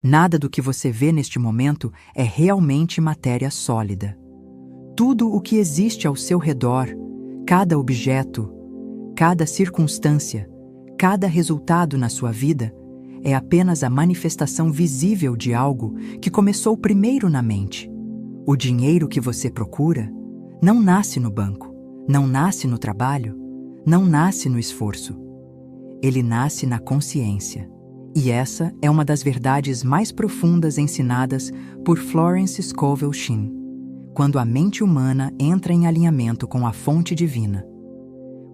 Nada do que você vê neste momento é realmente matéria sólida. Tudo o que existe ao seu redor, cada objeto, cada circunstância, cada resultado na sua vida, é apenas a manifestação visível de algo que começou primeiro na mente. O dinheiro que você procura não nasce no banco, não nasce no trabalho, não nasce no esforço. Ele nasce na consciência. E essa é uma das verdades mais profundas ensinadas por Florence Scovel Shinn. Quando a mente humana entra em alinhamento com a fonte divina.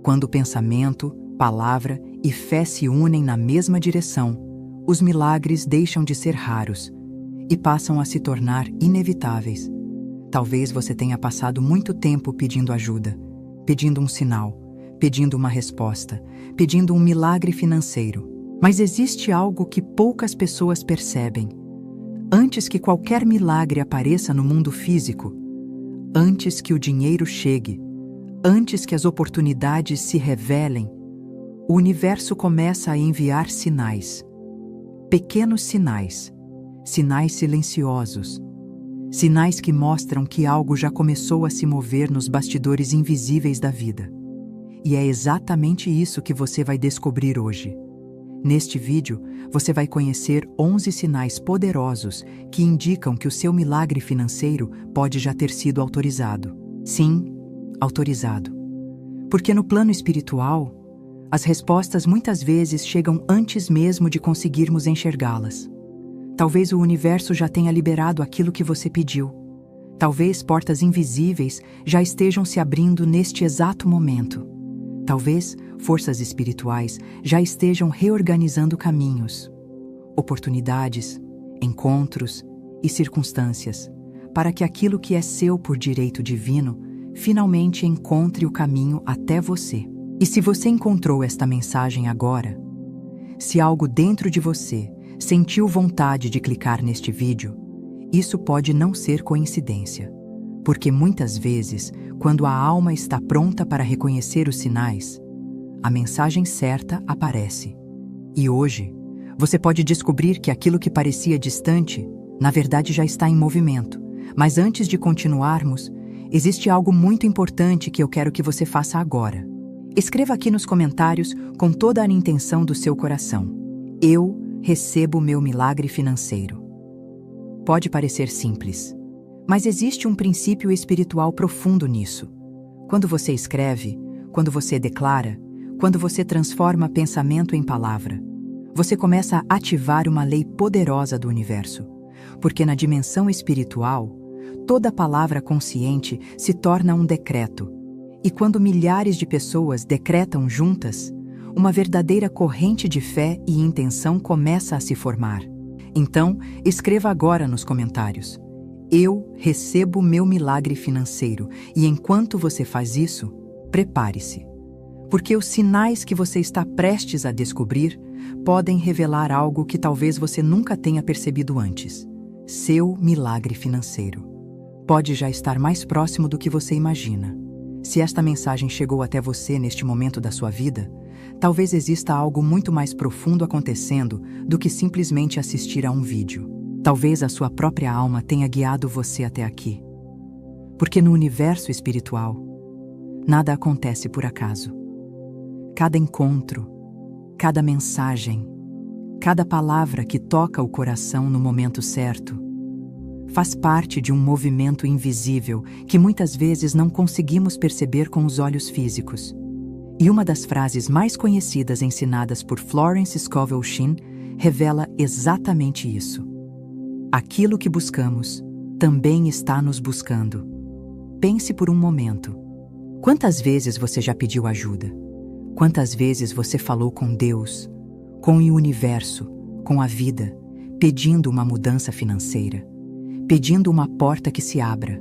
Quando pensamento, palavra e fé se unem na mesma direção, os milagres deixam de ser raros e passam a se tornar inevitáveis. Talvez você tenha passado muito tempo pedindo ajuda, pedindo um sinal, pedindo uma resposta, pedindo um milagre financeiro. Mas existe algo que poucas pessoas percebem. Antes que qualquer milagre apareça no mundo físico, antes que o dinheiro chegue, antes que as oportunidades se revelem, o universo começa a enviar sinais. Pequenos sinais, sinais silenciosos, sinais que mostram que algo já começou a se mover nos bastidores invisíveis da vida. E é exatamente isso que você vai descobrir hoje. Neste vídeo, você vai conhecer 11 sinais poderosos que indicam que o seu milagre financeiro pode já ter sido autorizado. Sim, autorizado. Porque no plano espiritual, as respostas muitas vezes chegam antes mesmo de conseguirmos enxergá-las. Talvez o universo já tenha liberado aquilo que você pediu. Talvez portas invisíveis já estejam se abrindo neste exato momento. Talvez forças espirituais já estejam reorganizando caminhos, oportunidades, encontros e circunstâncias, para que aquilo que é seu por direito divino finalmente encontre o caminho até você. E se você encontrou esta mensagem agora, se algo dentro de você sentiu vontade de clicar neste vídeo, isso pode não ser coincidência, porque muitas vezes, quando a alma está pronta para reconhecer os sinais, a mensagem certa aparece. E hoje, você pode descobrir que aquilo que parecia distante, na verdade já está em movimento. Mas antes de continuarmos, existe algo muito importante que eu quero que você faça agora. Escreva aqui nos comentários com toda a intenção do seu coração. Eu recebo meu milagre financeiro. Pode parecer simples, mas existe um princípio espiritual profundo nisso. Quando você escreve, quando você declara, quando você transforma pensamento em palavra, você começa a ativar uma lei poderosa do universo, porque na dimensão espiritual, toda palavra consciente se torna um decreto, e quando milhares de pessoas decretam juntas, uma verdadeira corrente de fé e intenção começa a se formar. Então, escreva agora nos comentários: eu recebo meu milagre financeiro, e enquanto você faz isso, prepare-se. Porque os sinais que você está prestes a descobrir podem revelar algo que talvez você nunca tenha percebido antes. Seu milagre financeiro pode já estar mais próximo do que você imagina. Se esta mensagem chegou até você neste momento da sua vida, talvez exista algo muito mais profundo acontecendo do que simplesmente assistir a um vídeo. Talvez a sua própria alma tenha guiado você até aqui. Porque no universo espiritual, nada acontece por acaso. Cada encontro, cada mensagem, cada palavra que toca o coração no momento certo, faz parte de um movimento invisível que muitas vezes não conseguimos perceber com os olhos físicos. E uma das frases mais conhecidas ensinadas por Florence Scovel Shinn revela exatamente isso. Aquilo que buscamos também está nos buscando. Pense por um momento. Quantas vezes você já pediu ajuda? Quantas vezes você falou com Deus, com o universo, com a vida, pedindo uma mudança financeira, pedindo uma porta que se abra,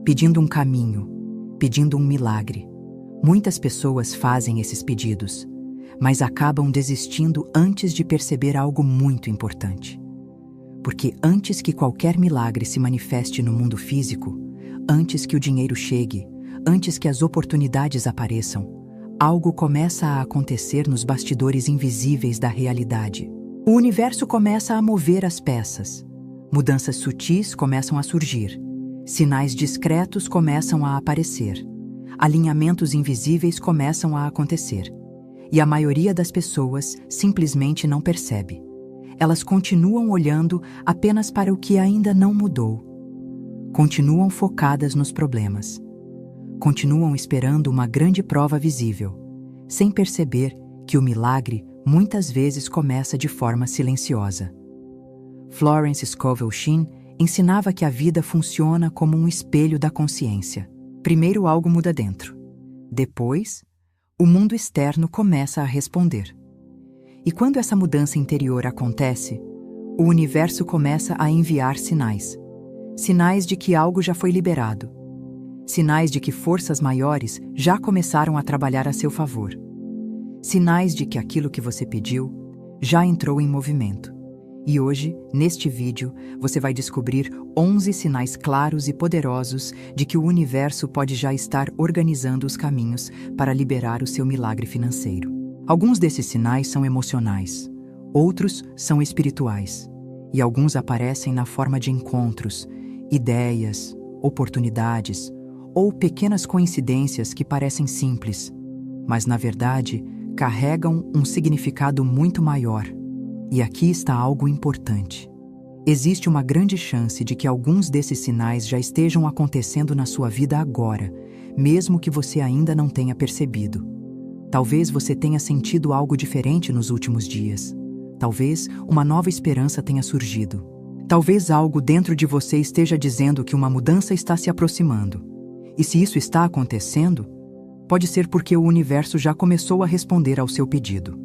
pedindo um caminho, pedindo um milagre? Muitas pessoas fazem esses pedidos, mas acabam desistindo antes de perceber algo muito importante. Porque antes que qualquer milagre se manifeste no mundo físico, antes que o dinheiro chegue, antes que as oportunidades apareçam, algo começa a acontecer nos bastidores invisíveis da realidade. O universo começa a mover as peças. Mudanças sutis começam a surgir. Sinais discretos começam a aparecer. Alinhamentos invisíveis começam a acontecer. E a maioria das pessoas simplesmente não percebe. Elas continuam olhando apenas para o que ainda não mudou. Continuam focadas nos problemas. Continuam esperando uma grande prova visível, sem perceber que o milagre muitas vezes começa de forma silenciosa. Florence Scovel Shinn ensinava que a vida funciona como um espelho da consciência. Primeiro algo muda dentro. Depois, o mundo externo começa a responder. E quando essa mudança interior acontece, o universo começa a enviar sinais. Sinais de que algo já foi liberado. Sinais de que forças maiores já começaram a trabalhar a seu favor. Sinais de que aquilo que você pediu já entrou em movimento. E hoje, neste vídeo, você vai descobrir 11 sinais claros e poderosos de que o universo pode já estar organizando os caminhos para liberar o seu milagre financeiro. Alguns desses sinais são emocionais, outros são espirituais, e alguns aparecem na forma de encontros, ideias, oportunidades ou pequenas coincidências que parecem simples, mas na verdade carregam um significado muito maior. E aqui está algo importante. Existe uma grande chance de que alguns desses sinais já estejam acontecendo na sua vida agora, mesmo que você ainda não tenha percebido. Talvez você tenha sentido algo diferente nos últimos dias. Talvez uma nova esperança tenha surgido. Talvez algo dentro de você esteja dizendo que uma mudança está se aproximando. E se isso está acontecendo, pode ser porque o universo já começou a responder ao seu pedido.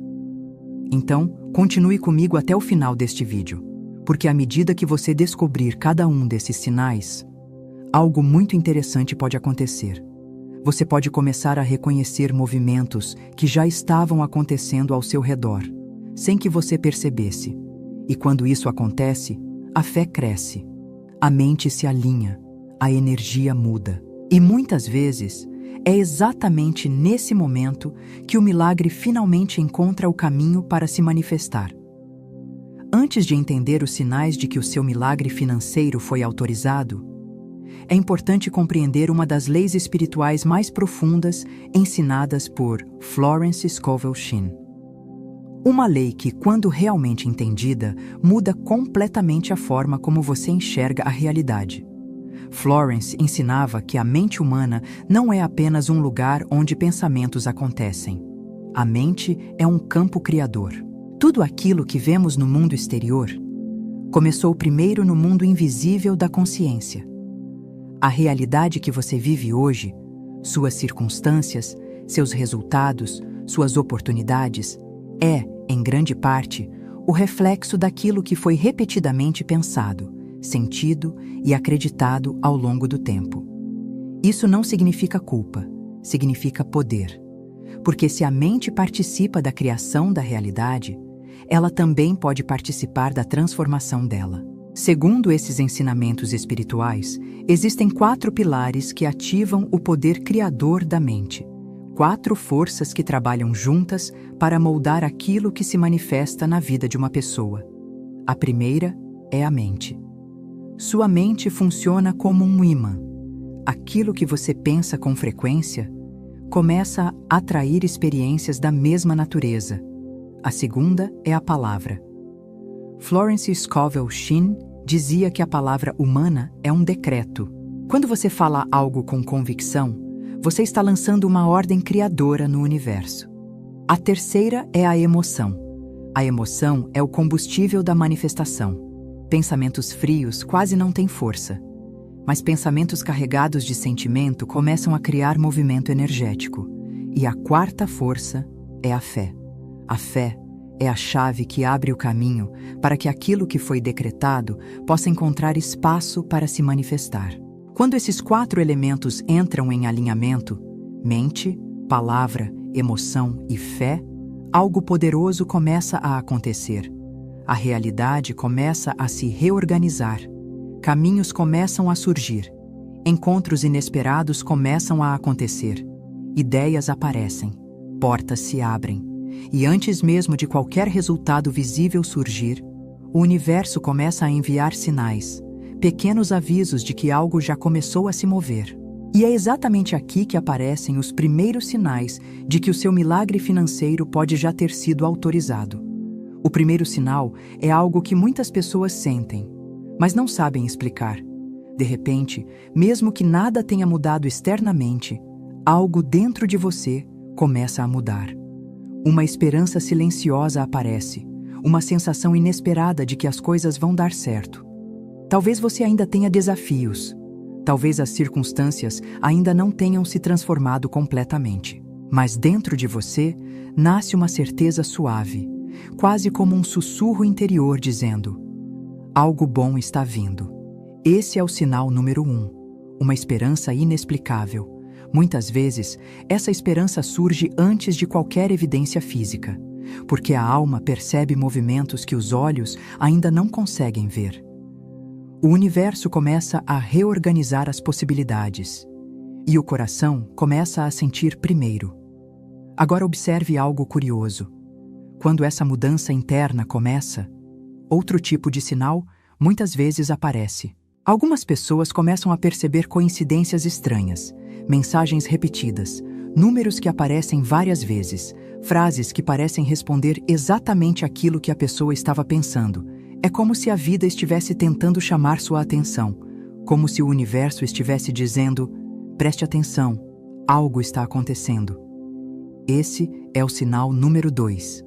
Então, continue comigo até o final deste vídeo, porque à medida que você descobrir cada um desses sinais, algo muito interessante pode acontecer. Você pode começar a reconhecer movimentos que já estavam acontecendo ao seu redor, sem que você percebesse. E quando isso acontece, a fé cresce, a mente se alinha, a energia muda. E muitas vezes, é exatamente nesse momento que o milagre finalmente encontra o caminho para se manifestar. Antes de entender os sinais de que o seu milagre financeiro foi autorizado, é importante compreender uma das leis espirituais mais profundas ensinadas por Florence Scovel Shinn. Uma lei que, quando realmente entendida, muda completamente a forma como você enxerga a realidade. Florence ensinava que a mente humana não é apenas um lugar onde pensamentos acontecem. A mente é um campo criador. Tudo aquilo que vemos no mundo exterior começou primeiro no mundo invisível da consciência. A realidade que você vive hoje, suas circunstâncias, seus resultados, suas oportunidades, é, em grande parte, o reflexo daquilo que foi repetidamente pensado, sentido e acreditado ao longo do tempo. Isso não significa culpa, significa poder. Porque se a mente participa da criação da realidade, ela também pode participar da transformação dela. Segundo esses ensinamentos espirituais, existem 4 pilares que ativam o poder criador da mente. 4 forças que trabalham juntas para moldar aquilo que se manifesta na vida de uma pessoa. A primeira é a mente. Sua mente funciona como um ímã. Aquilo que você pensa com frequência começa a atrair experiências da mesma natureza. A segunda é a palavra. Florence Scovel Shinn dizia que a palavra humana é um decreto. Quando você fala algo com convicção, você está lançando uma ordem criadora no universo. A terceira é a emoção. A emoção é o combustível da manifestação. Pensamentos frios quase não têm força, mas pensamentos carregados de sentimento começam a criar movimento energético. E a quarta força é a fé. A fé é a chave que abre o caminho para que aquilo que foi decretado possa encontrar espaço para se manifestar. Quando esses 4 elementos entram em alinhamento, mente, palavra, emoção e fé, algo poderoso começa a acontecer. A realidade começa a se reorganizar, caminhos começam a surgir, encontros inesperados começam a acontecer, ideias aparecem, portas se abrem, E antes mesmo de qualquer resultado visível surgir, o universo começa a enviar sinais, pequenos avisos de que algo já começou a se mover. E é exatamente aqui que aparecem os primeiros sinais de que o seu milagre financeiro pode já ter sido autorizado. O primeiro sinal é algo que muitas pessoas sentem, mas não sabem explicar. De repente, mesmo que nada tenha mudado externamente, algo dentro de você começa a mudar. Uma esperança silenciosa aparece, uma sensação inesperada de que as coisas vão dar certo. Talvez você ainda tenha desafios, talvez as circunstâncias ainda não tenham se transformado completamente. Mas dentro de você nasce uma certeza suave, quase como um sussurro interior dizendo: algo bom está vindo. Esse é o sinal número 1, uma esperança inexplicável. Muitas vezes, essa esperança surge antes de qualquer evidência física, porque a alma percebe movimentos que os olhos ainda não conseguem ver. O universo começa a reorganizar as possibilidades, e o coração começa a sentir primeiro. Agora observe algo curioso. Quando essa mudança interna começa, outro tipo de sinal muitas vezes aparece. Algumas pessoas começam a perceber coincidências estranhas, mensagens repetidas, números que aparecem várias vezes, frases que parecem responder exatamente aquilo que a pessoa estava pensando. É como se a vida estivesse tentando chamar sua atenção, como se o universo estivesse dizendo: preste atenção, algo está acontecendo. Esse é o sinal número 2.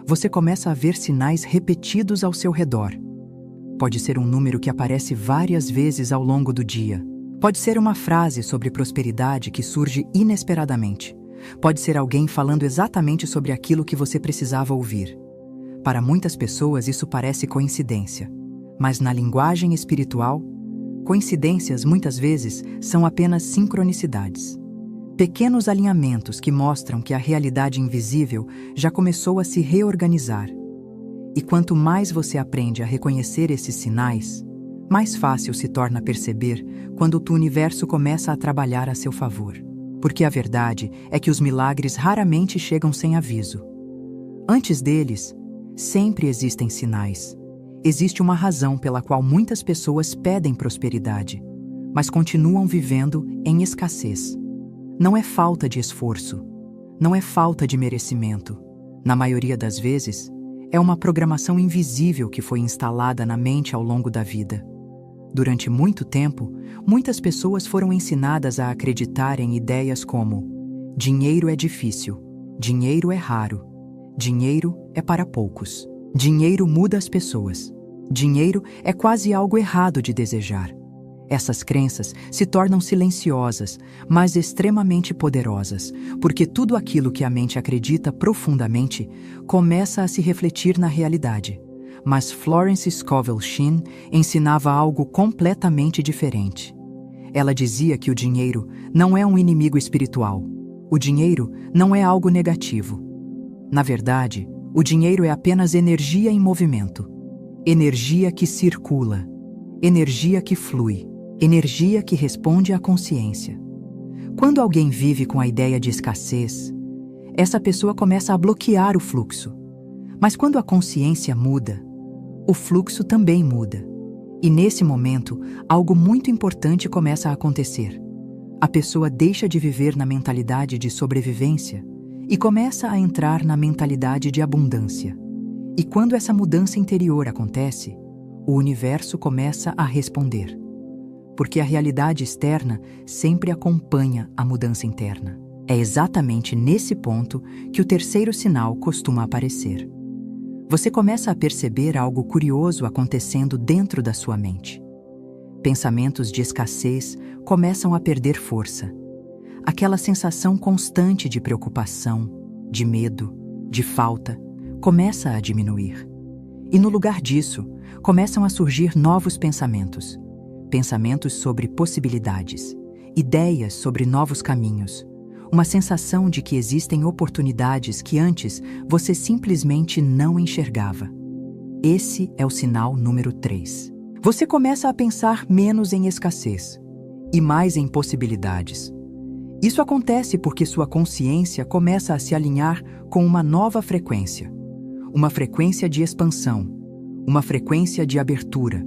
Você começa a ver sinais repetidos ao seu redor. Pode ser um número que aparece várias vezes ao longo do dia. Pode ser uma frase sobre prosperidade que surge inesperadamente. Pode ser alguém falando exatamente sobre aquilo que você precisava ouvir. Para muitas pessoas isso parece coincidência, mas na linguagem espiritual, coincidências muitas vezes são apenas sincronicidades. Pequenos alinhamentos que mostram que a realidade invisível já começou a se reorganizar. E quanto mais você aprende a reconhecer esses sinais, mais fácil se torna perceber quando o universo começa a trabalhar a seu favor. Porque a verdade é que os milagres raramente chegam sem aviso. Antes deles, sempre existem sinais. Existe uma razão pela qual muitas pessoas pedem prosperidade, mas continuam vivendo em escassez. Não é falta de esforço, não é falta de merecimento. Na maioria das vezes, é uma programação invisível que foi instalada na mente ao longo da vida. Durante muito tempo, muitas pessoas foram ensinadas a acreditar em ideias como: dinheiro é difícil, dinheiro é raro, dinheiro é para poucos, dinheiro muda as pessoas, dinheiro é quase algo errado de desejar. Essas crenças se tornam silenciosas, mas extremamente poderosas, porque tudo aquilo que a mente acredita profundamente começa a se refletir na realidade. Mas Florence Scovel Shinn ensinava algo completamente diferente. Ela dizia que o dinheiro não é um inimigo espiritual. O dinheiro não é algo negativo. Na verdade, o dinheiro é apenas energia em movimento. Energia que circula. Energia que flui. Energia que responde à consciência. Quando alguém vive com a ideia de escassez, essa pessoa começa a bloquear o fluxo. Mas quando a consciência muda, o fluxo também muda. E nesse momento, algo muito importante começa a acontecer. A pessoa deixa de viver na mentalidade de sobrevivência e começa a entrar na mentalidade de abundância. E quando essa mudança interior acontece, o universo começa a responder. Porque a realidade externa sempre acompanha a mudança interna. É exatamente nesse ponto que o terceiro sinal costuma aparecer. Você começa a perceber algo curioso acontecendo dentro da sua mente. Pensamentos de escassez começam a perder força. Aquela sensação constante de preocupação, de medo, de falta, começa a diminuir. E no lugar disso, começam a surgir novos pensamentos. Pensamentos sobre possibilidades, ideias sobre novos caminhos, uma sensação de que existem oportunidades que antes você simplesmente não enxergava. Esse é o sinal número 3. Você começa a pensar menos em escassez e mais em possibilidades. Isso acontece porque sua consciência começa a se alinhar com uma nova frequência. Uma frequência de expansão, uma frequência de abertura,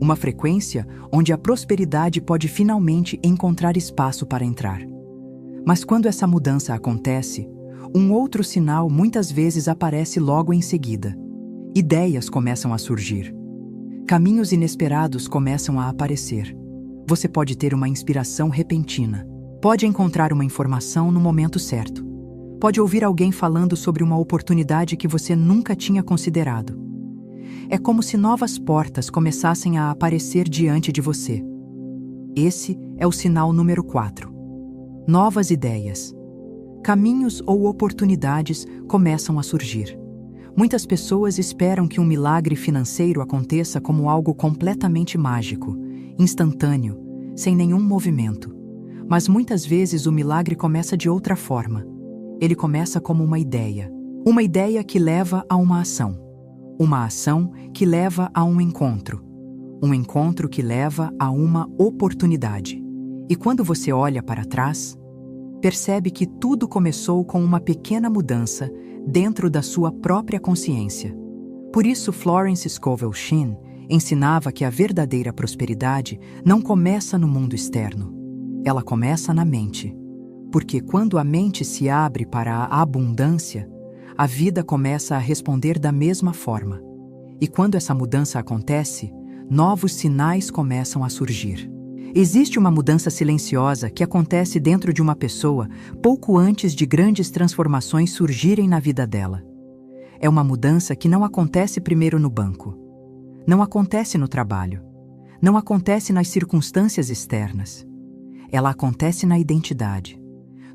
uma frequência onde a prosperidade pode finalmente encontrar espaço para entrar. Mas quando essa mudança acontece, um outro sinal muitas vezes aparece logo em seguida. Ideias começam a surgir. Caminhos inesperados começam a aparecer. Você pode ter uma inspiração repentina. Pode encontrar uma informação no momento certo. Pode ouvir alguém falando sobre uma oportunidade que você nunca tinha considerado. É como se novas portas começassem a aparecer diante de você. Esse é o sinal número 4. Novas ideias. Caminhos ou oportunidades começam a surgir. Muitas pessoas esperam que um milagre financeiro aconteça como algo completamente mágico, instantâneo, sem nenhum movimento. Mas muitas vezes o milagre começa de outra forma. Ele começa como uma ideia que leva a uma ação que leva a um encontro que leva a uma oportunidade. E quando você olha para trás, percebe que tudo começou com uma pequena mudança dentro da sua própria consciência. Por isso, Florence Scovel Shinn ensinava que a verdadeira prosperidade não começa no mundo externo. Ela começa na mente. Porque quando a mente se abre para a abundância, a vida começa a responder da mesma forma. E quando essa mudança acontece, novos sinais começam a surgir. Existe uma mudança silenciosa que acontece dentro de uma pessoa pouco antes de grandes transformações surgirem na vida dela. É uma mudança que não acontece primeiro no banco. Não acontece no trabalho. Não acontece nas circunstâncias externas. Ela acontece na identidade.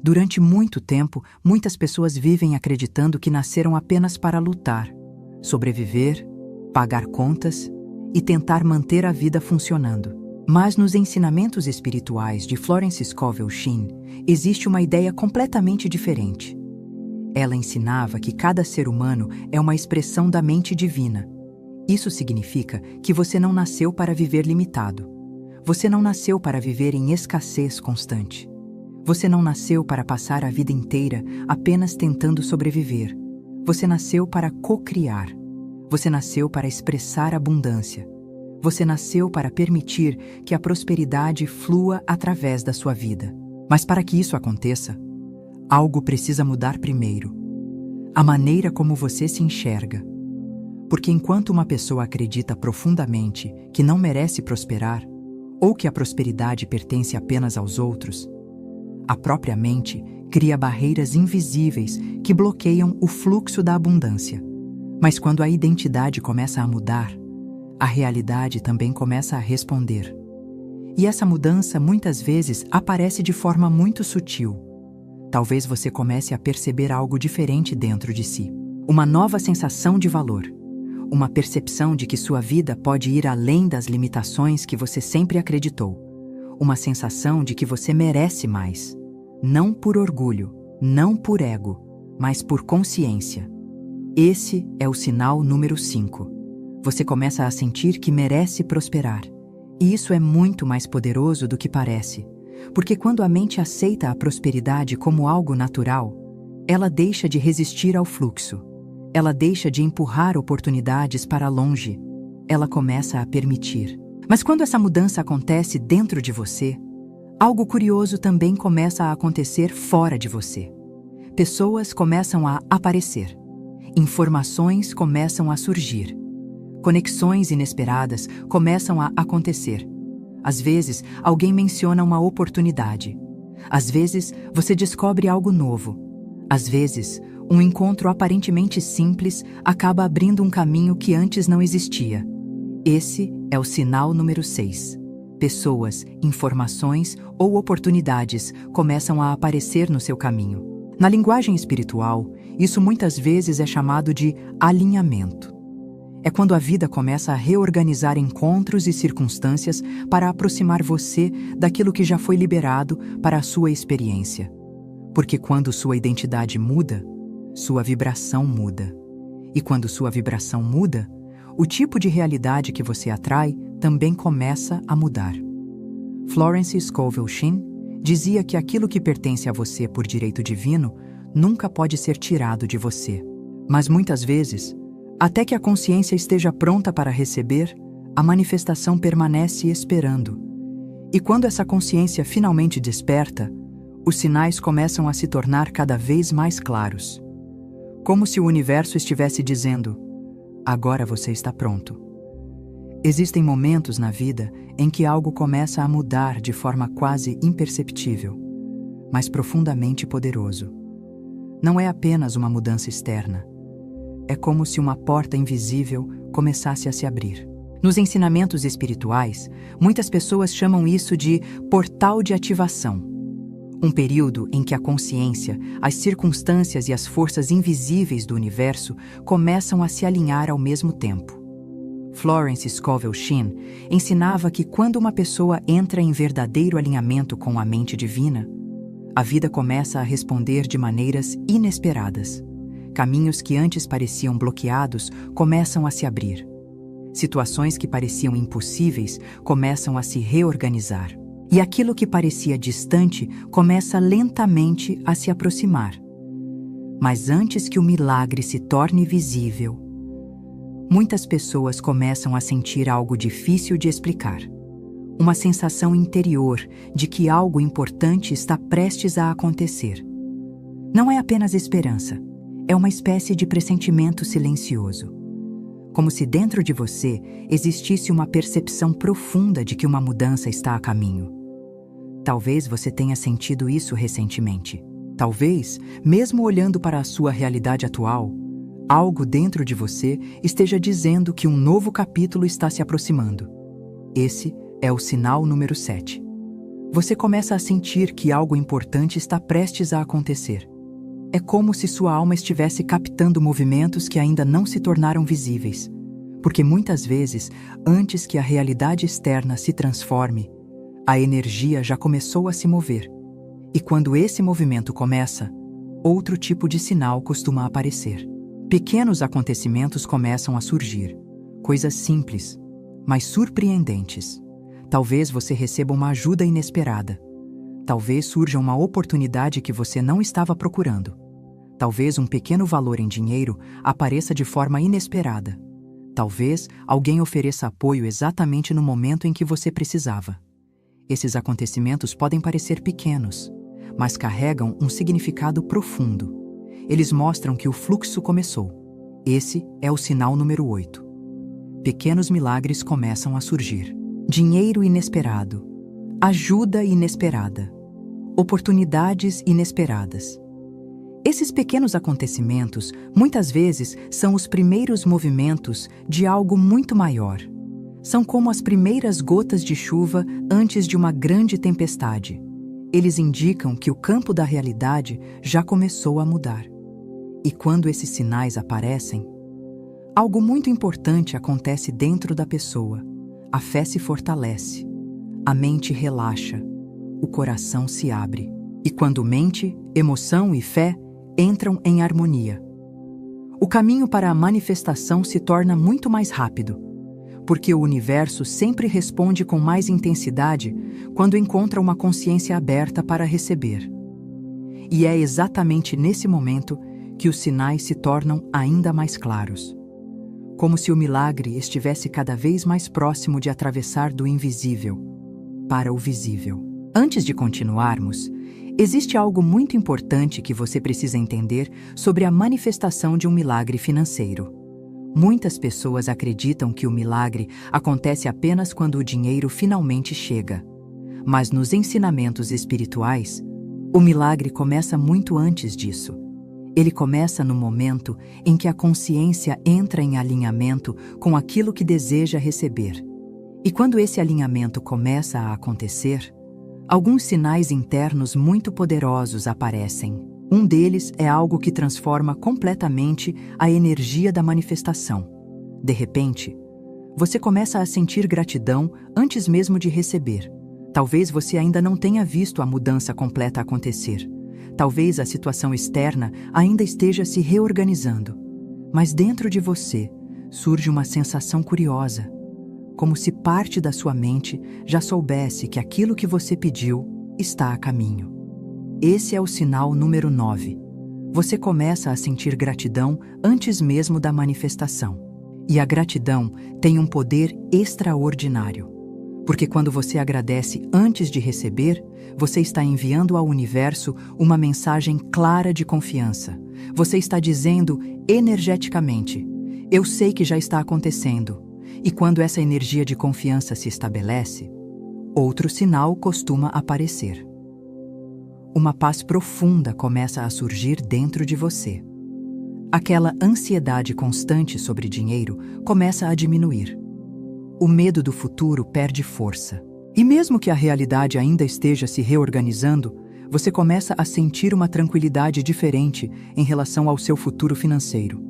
Durante muito tempo, muitas pessoas vivem acreditando que nasceram apenas para lutar, sobreviver, pagar contas e tentar manter a vida funcionando. Mas nos ensinamentos espirituais de Florence Scovel Shinn, existe uma ideia completamente diferente. Ela ensinava que cada ser humano é uma expressão da mente divina. Isso significa que você não nasceu para viver limitado. Você não nasceu para viver em escassez constante. Você não nasceu para passar a vida inteira apenas tentando sobreviver. Você nasceu para co-criar. Você nasceu para expressar abundância. Você nasceu para permitir que a prosperidade flua através da sua vida. Mas para que isso aconteça, algo precisa mudar primeiro. A maneira como você se enxerga. Porque enquanto uma pessoa acredita profundamente que não merece prosperar, ou que a prosperidade pertence apenas aos outros, a própria mente cria barreiras invisíveis que bloqueiam o fluxo da abundância. Mas quando a identidade começa a mudar, a realidade também começa a responder. E essa mudança muitas vezes aparece de forma muito sutil. Talvez você comece a perceber algo diferente dentro de si. Uma nova sensação de valor. Uma percepção de que sua vida pode ir além das limitações que você sempre acreditou. Uma sensação de que você merece mais. Não por orgulho, não por ego, mas por consciência. Esse é o sinal número 5. Você começa a sentir que merece prosperar. E isso é muito mais poderoso do que parece. Porque quando a mente aceita a prosperidade como algo natural, ela deixa de resistir ao fluxo. Ela deixa de empurrar oportunidades para longe. Ela começa a permitir. Mas quando essa mudança acontece dentro de você, algo curioso também começa a acontecer fora de você. Pessoas começam a aparecer. Informações começam a surgir. Conexões inesperadas começam a acontecer. Às vezes, alguém menciona uma oportunidade. Às vezes, você descobre algo novo. Às vezes, um encontro aparentemente simples acaba abrindo um caminho que antes não existia. Esse é o sinal número 6. Pessoas, informações ou oportunidades começam a aparecer no seu caminho. Na linguagem espiritual, isso muitas vezes é chamado de alinhamento. É quando a vida começa a reorganizar encontros e circunstâncias para aproximar você daquilo que já foi liberado para a sua experiência. Porque quando sua identidade muda, sua vibração muda. E quando sua vibração muda, o tipo de realidade que você atrai também começa a mudar. Florence Scovel Shinn dizia que aquilo que pertence a você por direito divino nunca pode ser tirado de você. Mas muitas vezes, até que a consciência esteja pronta para receber, a manifestação permanece esperando. E quando essa consciência finalmente desperta, os sinais começam a se tornar cada vez mais claros. Como se o universo estivesse dizendo: agora você está pronto. Existem momentos na vida em que algo começa a mudar de forma quase imperceptível, mas profundamente poderoso. Não é apenas uma mudança externa. É como se uma porta invisível começasse a se abrir. Nos ensinamentos espirituais, muitas pessoas chamam isso de portal de ativação. Um período em que a consciência, as circunstâncias e as forças invisíveis do universo começam a se alinhar ao mesmo tempo. Florence Scovel Shinn ensinava que quando uma pessoa entra em verdadeiro alinhamento com a mente divina, a vida começa a responder de maneiras inesperadas. Caminhos que antes pareciam bloqueados começam a se abrir. Situações que pareciam impossíveis começam a se reorganizar. E aquilo que parecia distante começa lentamente a se aproximar. Mas antes que o milagre se torne visível, muitas pessoas começam a sentir algo difícil de explicar. Uma sensação interior de que algo importante está prestes a acontecer. Não é apenas esperança, é uma espécie de pressentimento silencioso. Como se dentro de você existisse uma percepção profunda de que uma mudança está a caminho. Talvez você tenha sentido isso recentemente. Talvez, mesmo olhando para a sua realidade atual, algo dentro de você esteja dizendo que um novo capítulo está se aproximando. Esse é o sinal número 7. Você começa a sentir que algo importante está prestes a acontecer. É como se sua alma estivesse captando movimentos que ainda não se tornaram visíveis. Porque muitas vezes, antes que a realidade externa se transforme, a energia já começou a se mover. E quando esse movimento começa, outro tipo de sinal costuma aparecer. Pequenos acontecimentos começam a surgir. Coisas simples, mas surpreendentes. Talvez você receba uma ajuda inesperada. Talvez surja uma oportunidade que você não estava procurando. Talvez um pequeno valor em dinheiro apareça de forma inesperada. Talvez alguém ofereça apoio exatamente no momento em que você precisava. Esses acontecimentos podem parecer pequenos, mas carregam um significado profundo. Eles mostram que o fluxo começou. Esse é o sinal número 8. Pequenos milagres começam a surgir. Dinheiro inesperado, ajuda inesperada, oportunidades inesperadas. Esses pequenos acontecimentos, muitas vezes, são os primeiros movimentos de algo muito maior. São como as primeiras gotas de chuva antes de uma grande tempestade. Eles indicam que o campo da realidade já começou a mudar. E quando esses sinais aparecem, algo muito importante acontece dentro da pessoa. A fé se fortalece, a mente relaxa, o coração se abre. E quando mente, emoção e fé entram em harmonia, o caminho para a manifestação se torna muito mais rápido, porque o universo sempre responde com mais intensidade quando encontra uma consciência aberta para receber. E é exatamente nesse momento que os sinais se tornam ainda mais claros. Como se o milagre estivesse cada vez mais próximo de atravessar do invisível para o visível. Antes de continuarmos, existe algo muito importante que você precisa entender sobre a manifestação de um milagre financeiro. Muitas pessoas acreditam que o milagre acontece apenas quando o dinheiro finalmente chega. Mas nos ensinamentos espirituais, o milagre começa muito antes disso. Ele começa no momento em que a consciência entra em alinhamento com aquilo que deseja receber. E quando esse alinhamento começa a acontecer, alguns sinais internos muito poderosos aparecem. Um deles é algo que transforma completamente a energia da manifestação. De repente, você começa a sentir gratidão antes mesmo de receber. Talvez você ainda não tenha visto a mudança completa acontecer. Talvez a situação externa ainda esteja se reorganizando. Mas dentro de você surge uma sensação curiosa, como se parte da sua mente já soubesse que aquilo que você pediu está a caminho. Esse é o sinal número 9. Você começa a sentir gratidão antes mesmo da manifestação. E a gratidão tem um poder extraordinário. Porque quando você agradece antes de receber, você está enviando ao universo uma mensagem clara de confiança. Você está dizendo energeticamente: eu sei que já está acontecendo. E quando essa energia de confiança se estabelece, outro sinal costuma aparecer. Uma paz profunda começa a surgir dentro de você. Aquela ansiedade constante sobre dinheiro começa a diminuir. O medo do futuro perde força. E mesmo que a realidade ainda esteja se reorganizando, você começa a sentir uma tranquilidade diferente em relação ao seu futuro financeiro.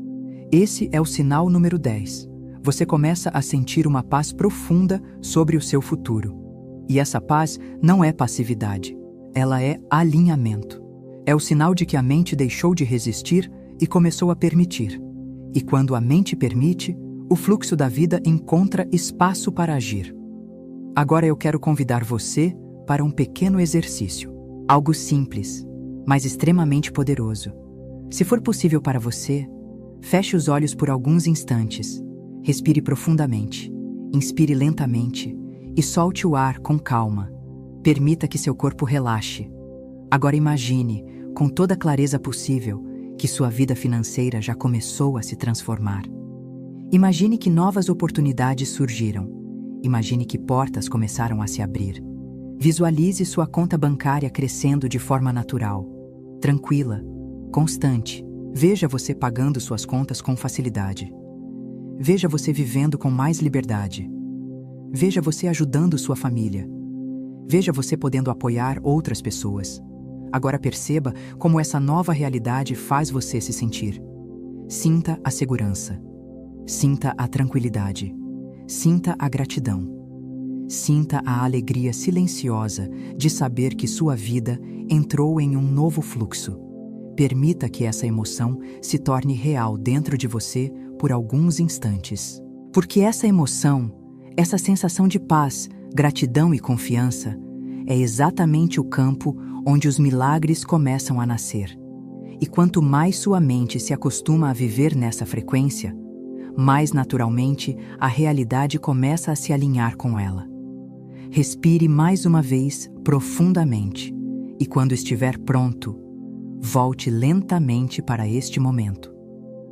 Esse é o sinal número 10. Você começa a sentir uma paz profunda sobre o seu futuro. E essa paz não é passividade. Ela é alinhamento. É o sinal de que a mente deixou de resistir e começou a permitir. E quando a mente permite, o fluxo da vida encontra espaço para agir. Agora eu quero convidar você para um pequeno exercício. Algo simples, mas extremamente poderoso. Se for possível para você, feche os olhos por alguns instantes. Respire profundamente. Inspire lentamente e solte o ar com calma. Permita que seu corpo relaxe. Agora imagine, com toda a clareza possível, que sua vida financeira já começou a se transformar. Imagine que novas oportunidades surgiram. Imagine que portas começaram a se abrir. Visualize sua conta bancária crescendo de forma natural, tranquila, constante. Veja você pagando suas contas com facilidade. Veja você vivendo com mais liberdade. Veja você ajudando sua família. Veja você podendo apoiar outras pessoas. Agora perceba como essa nova realidade faz você se sentir. Sinta a segurança. Sinta a tranquilidade. Sinta a gratidão. Sinta a alegria silenciosa de saber que sua vida entrou em um novo fluxo. Permita que essa emoção se torne real dentro de você por alguns instantes. Porque essa emoção, essa sensação de paz, gratidão e confiança, é exatamente o campo onde os milagres começam a nascer. E quanto mais sua mente se acostuma a viver nessa frequência, mais naturalmente a realidade começa a se alinhar com ela. Respire mais uma vez profundamente e, quando estiver pronto, volte lentamente para este momento,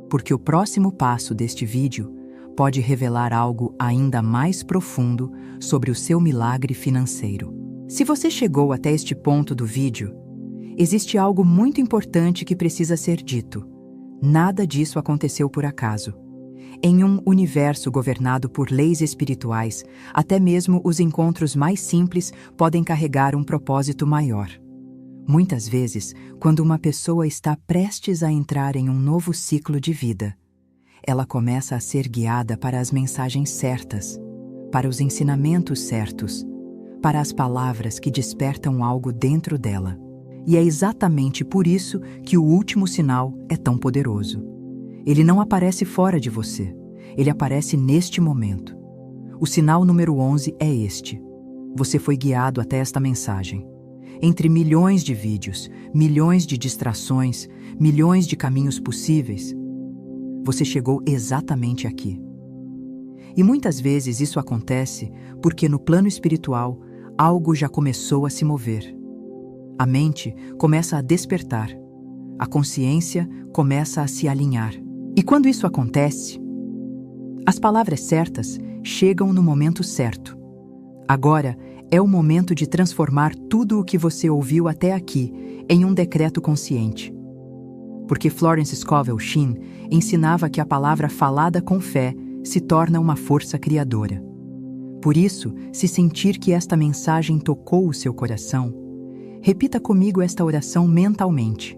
porque o próximo passo deste vídeo pode revelar algo ainda mais profundo sobre o seu milagre financeiro. Se você chegou até este ponto do vídeo, existe algo muito importante que precisa ser dito. Nada disso aconteceu por acaso. Em um universo governado por leis espirituais, até mesmo os encontros mais simples podem carregar um propósito maior. Muitas vezes, quando uma pessoa está prestes a entrar em um novo ciclo de vida, ela começa a ser guiada para as mensagens certas, para os ensinamentos certos, para as palavras que despertam algo dentro dela. E é exatamente por isso que o último sinal é tão poderoso. Ele não aparece fora de você, ele aparece neste momento. O sinal número 11 é este. Você foi guiado até esta mensagem. Entre milhões de vídeos, milhões de distrações, milhões de caminhos possíveis, você chegou exatamente aqui. E muitas vezes isso acontece porque no plano espiritual algo já começou a se mover. A mente começa a despertar, a consciência começa a se alinhar. E quando isso acontece, as palavras certas chegam no momento certo. Agora é o momento de transformar tudo o que você ouviu até aqui em um decreto consciente. Porque Florence Scovel Shinn ensinava que a palavra falada com fé se torna uma força criadora. Por isso, se sentir que esta mensagem tocou o seu coração, repita comigo esta oração mentalmente,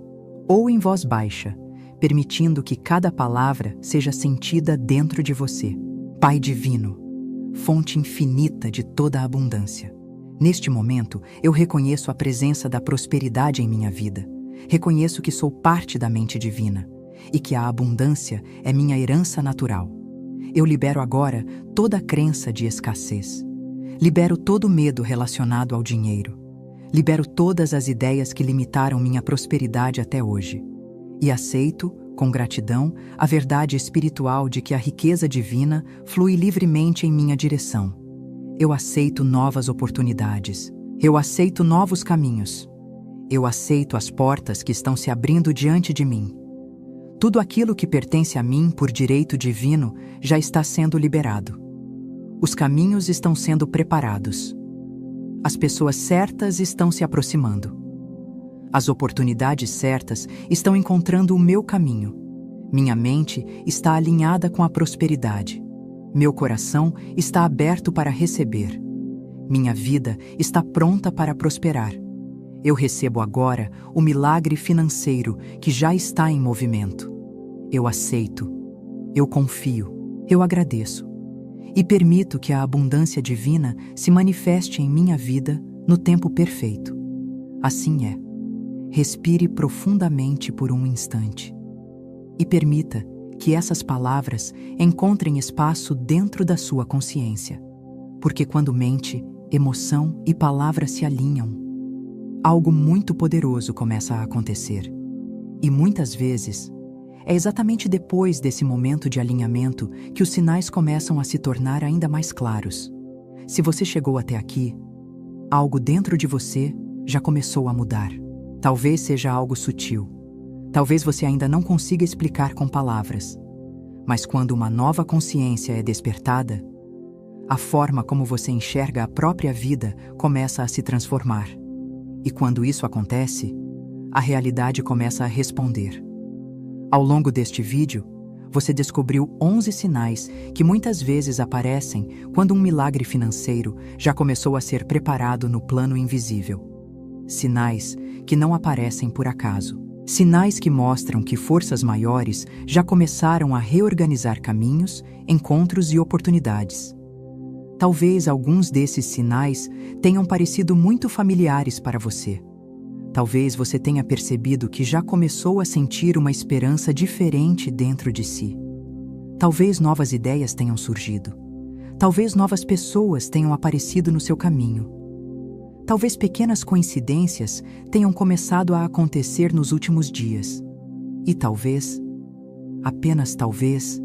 ou em voz baixa, permitindo que cada palavra seja sentida dentro de você. Pai Divino, fonte infinita de toda a abundância. Neste momento, eu reconheço a presença da prosperidade em minha vida. Reconheço que sou parte da mente divina e que a abundância é minha herança natural. Eu libero agora toda a crença de escassez. Libero todo o medo relacionado ao dinheiro. Libero todas as ideias que limitaram minha prosperidade até hoje. E aceito, com gratidão, a verdade espiritual de que a riqueza divina flui livremente em minha direção. Eu aceito novas oportunidades. Eu aceito novos caminhos. Eu aceito as portas que estão se abrindo diante de mim. Tudo aquilo que pertence a mim por direito divino já está sendo liberado. Os caminhos estão sendo preparados. As pessoas certas estão se aproximando. As oportunidades certas estão encontrando o meu caminho. Minha mente está alinhada com a prosperidade. Meu coração está aberto para receber. Minha vida está pronta para prosperar. Eu recebo agora o milagre financeiro que já está em movimento. Eu aceito. Eu confio. Eu agradeço. E permito que a abundância divina se manifeste em minha vida no tempo perfeito. Assim é. Respire profundamente por um instante. E permita que essas palavras encontrem espaço dentro da sua consciência. Porque quando mente, emoção e palavra se alinham, algo muito poderoso começa a acontecer. E muitas vezes, é exatamente depois desse momento de alinhamento que os sinais começam a se tornar ainda mais claros. Se você chegou até aqui, algo dentro de você já começou a mudar. Talvez seja algo sutil. Talvez você ainda não consiga explicar com palavras. Mas quando uma nova consciência é despertada, a forma como você enxerga a própria vida começa a se transformar. E quando isso acontece, a realidade começa a responder. Ao longo deste vídeo, você descobriu 11 sinais que muitas vezes aparecem quando um milagre financeiro já começou a ser preparado no plano invisível. Sinais que não aparecem por acaso. Sinais que mostram que forças maiores já começaram a reorganizar caminhos, encontros e oportunidades. Talvez alguns desses sinais tenham parecido muito familiares para você. Talvez você tenha percebido que já começou a sentir uma esperança diferente dentro de si. Talvez novas ideias tenham surgido. Talvez novas pessoas tenham aparecido no seu caminho. Talvez pequenas coincidências tenham começado a acontecer nos últimos dias. E talvez, apenas talvez,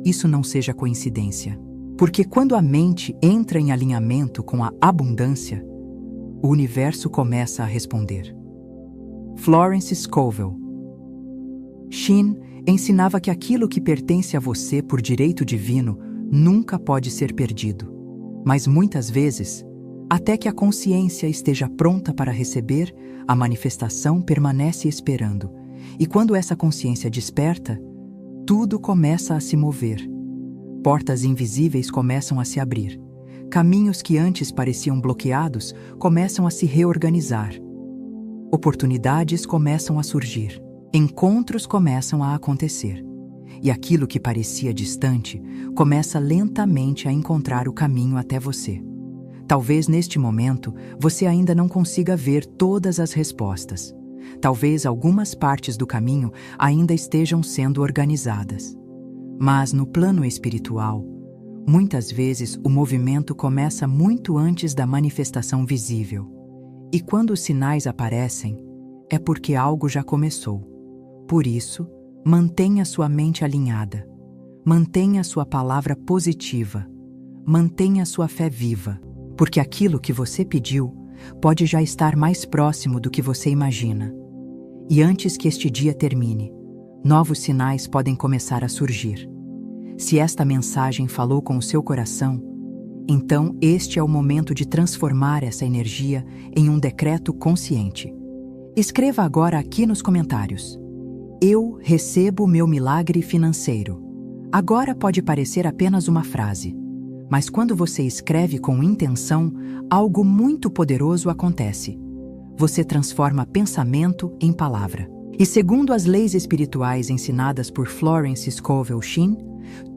isso não seja coincidência. Porque quando a mente entra em alinhamento com a abundância, o universo começa a responder. Florence Scovel. Shin ensinava que aquilo que pertence a você por direito divino nunca pode ser perdido. Mas muitas vezes, até que a consciência esteja pronta para receber, a manifestação permanece esperando. E quando essa consciência desperta, tudo começa a se mover. Portas invisíveis começam a se abrir. Caminhos que antes pareciam bloqueados começam a se reorganizar. Oportunidades começam a surgir. Encontros começam a acontecer. E aquilo que parecia distante começa lentamente a encontrar o caminho até você. Talvez neste momento você ainda não consiga ver todas as respostas. Talvez algumas partes do caminho ainda estejam sendo organizadas. Mas no plano espiritual, muitas vezes o movimento começa muito antes da manifestação visível. E quando os sinais aparecem, é porque algo já começou. Por isso, mantenha sua mente alinhada. Mantenha sua palavra positiva. Mantenha sua fé viva. Porque aquilo que você pediu pode já estar mais próximo do que você imagina. E antes que este dia termine, novos sinais podem começar a surgir. Se esta mensagem falou com o seu coração, então este é o momento de transformar essa energia em um decreto consciente. Escreva agora aqui nos comentários: eu recebo meu milagre financeiro. Agora pode parecer apenas uma frase. Mas quando você escreve com intenção, algo muito poderoso acontece. Você transforma pensamento em palavra. E segundo as leis espirituais ensinadas por Florence Scovel Shinn,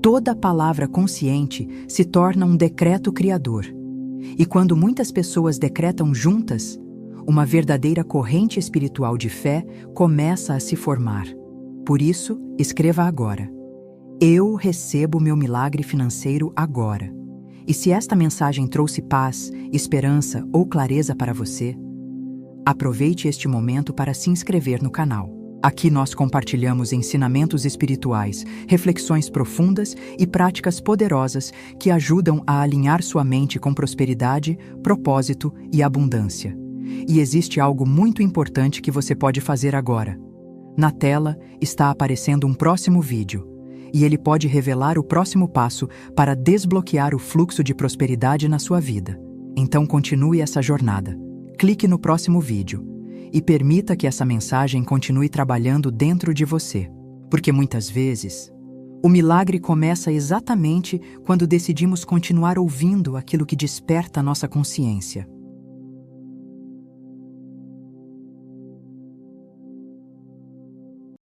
toda palavra consciente se torna um decreto criador. E quando muitas pessoas decretam juntas, uma verdadeira corrente espiritual de fé começa a se formar. Por isso, escreva agora: eu recebo meu milagre financeiro agora. E se esta mensagem trouxe paz, esperança ou clareza para você, Aproveite este momento para se inscrever no canal. Aqui nós compartilhamos ensinamentos espirituais, reflexões profundas e práticas poderosas que ajudam a alinhar sua mente com prosperidade, propósito e abundância. E existe algo muito importante que você pode fazer agora. Na tela está aparecendo um próximo vídeo, e ele pode revelar o próximo passo para desbloquear o fluxo de prosperidade na sua vida. Então continue essa jornada. Clique no próximo vídeo e permita que essa mensagem continue trabalhando dentro de você. Porque muitas vezes, o milagre começa exatamente quando decidimos continuar ouvindo aquilo que desperta a nossa consciência.